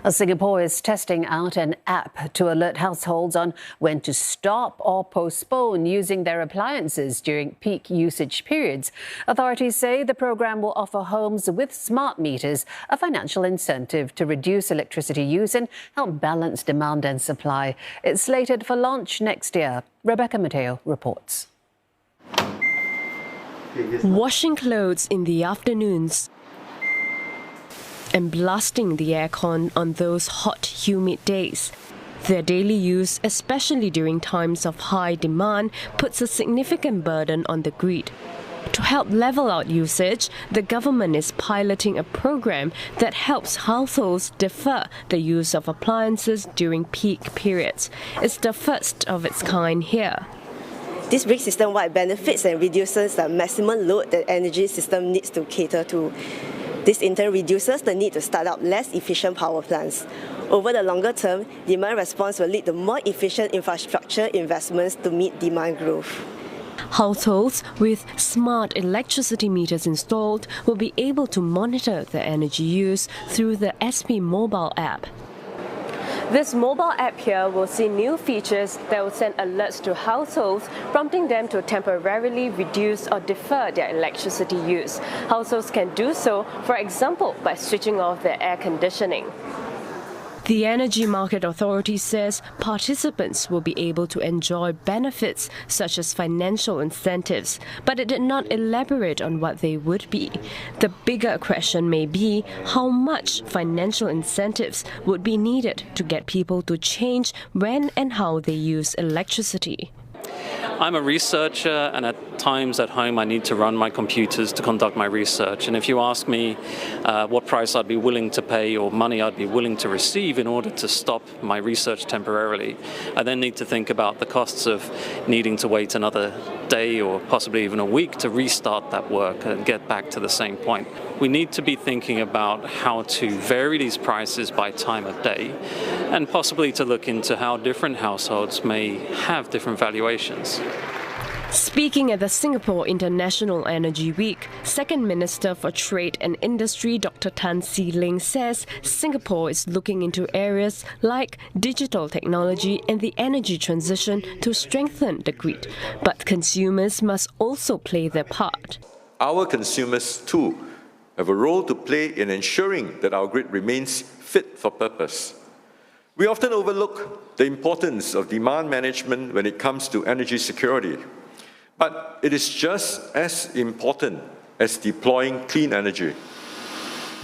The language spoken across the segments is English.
Singapore is testing out an app to alert households on when to stop or postpone using their appliances during peak usage periods. Authorities say the program will offer homes with smart meters a financial incentive to reduce electricity use and help balance demand and supply. It's slated for launch next year. Rebecca Mateo reports. Washing clothes in the afternoons and blasting the aircon on those hot, humid days. Their daily use, especially during times of high demand, puts a significant burden on the grid. To help level out usage, the government is piloting a program that helps households defer the use of appliances during peak periods. It's the first of its kind here. This brings system-wide benefits and reduces the maximum load that energy system needs to cater to. This in turn reduces the need to start up less efficient power plants. Over the longer term, demand response will lead to more efficient infrastructure investments to meet demand growth. Households with smart electricity meters installed will be able to monitor their energy use through the SP mobile app. This mobile app here will see new features that will send alerts to households, prompting them to temporarily reduce or defer their electricity use. Households can do so, for example, by switching off their air conditioning. The Energy Market Authority says participants will be able to enjoy benefits such as financial incentives, but it did not elaborate on what they would be. The bigger question may be how much financial incentives would be needed to get people to change when and how they use electricity. I'm a researcher, and at times at home I need to run my computers to conduct my research. And if you ask me what price I'd be willing to pay or money I'd be willing to receive in order to stop my research temporarily, I then need to think about the costs of needing to wait another day or possibly even a week to restart that work and get back to the same point. We need to be thinking about how to vary these prices by time of day and possibly to look into how different households may have different valuations. Speaking at the Singapore International Energy Week, Second Minister for Trade and Industry Dr. Tan See Leng says Singapore is looking into areas like digital technology and the energy transition to strengthen the grid. But consumers must also play their part. Our consumers, too, have a role to play in ensuring that our grid remains fit for purpose. We often overlook the importance of demand management when it comes to energy security. But it is just as important as deploying clean energy.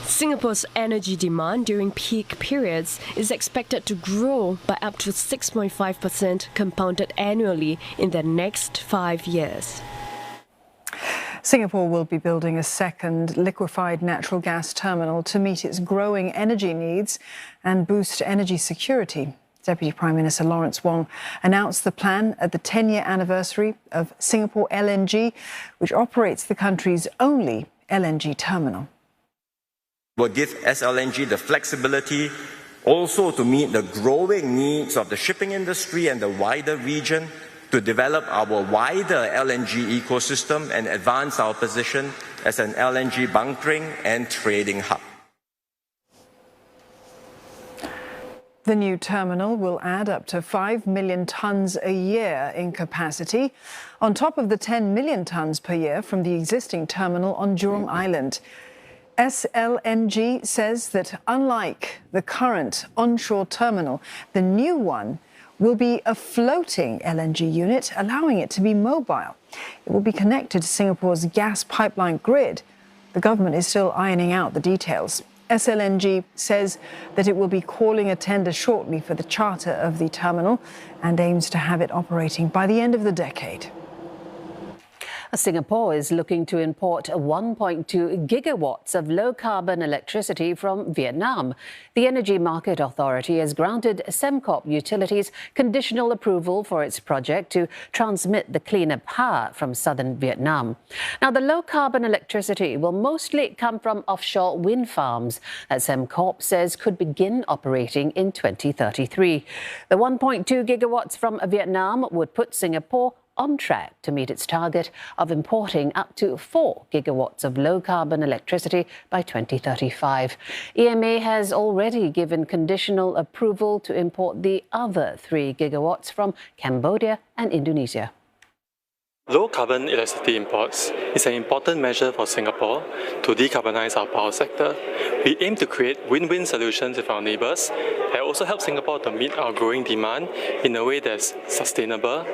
Singapore's energy demand during peak periods is expected to grow by up to 6.5% compounded annually in the next 5 years. Singapore will be building a second liquefied natural gas terminal to meet its growing energy needs and boost energy security. Deputy Prime Minister Lawrence Wong announced the plan at the 10-year anniversary of Singapore LNG, which operates the country's only LNG terminal. Will give SLNG the flexibility also to meet the growing needs of the shipping industry and the wider region, to develop our wider LNG ecosystem and advance our position as an LNG bunkering and trading hub. The new terminal will add up to 5 million tonnes a year in capacity, on top of the 10 million tonnes per year from the existing terminal on Jurong Island. SLNG says that unlike the current onshore terminal, the new one will be a floating LNG unit, allowing it to be mobile. It will be connected to Singapore's gas pipeline grid. The government is still ironing out the details. SLNG says that it will be calling a tender shortly for the charter of the terminal and aims to have it operating by the end of the decade. Singapore is looking to import 1.2 gigawatts of low-carbon electricity from Vietnam. The Energy Market Authority has granted Sembcorp Utilities conditional approval for its project to transmit the cleaner power from southern Vietnam. Now, the low-carbon electricity will mostly come from offshore wind farms that Sembcorp says could begin operating in 2033. The 1.2 gigawatts from Vietnam would put Singapore on track to meet its target of importing up to 4 gigawatts of low-carbon electricity by 2035. EMA has already given conditional approval to import the other 3 gigawatts from Cambodia and Indonesia. Low-carbon electricity imports is an important measure for Singapore to decarbonize our power sector. We aim to create win-win solutions with our neighbours that also help Singapore to meet our growing demand in a way that's sustainable,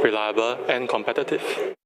reliable and competitive.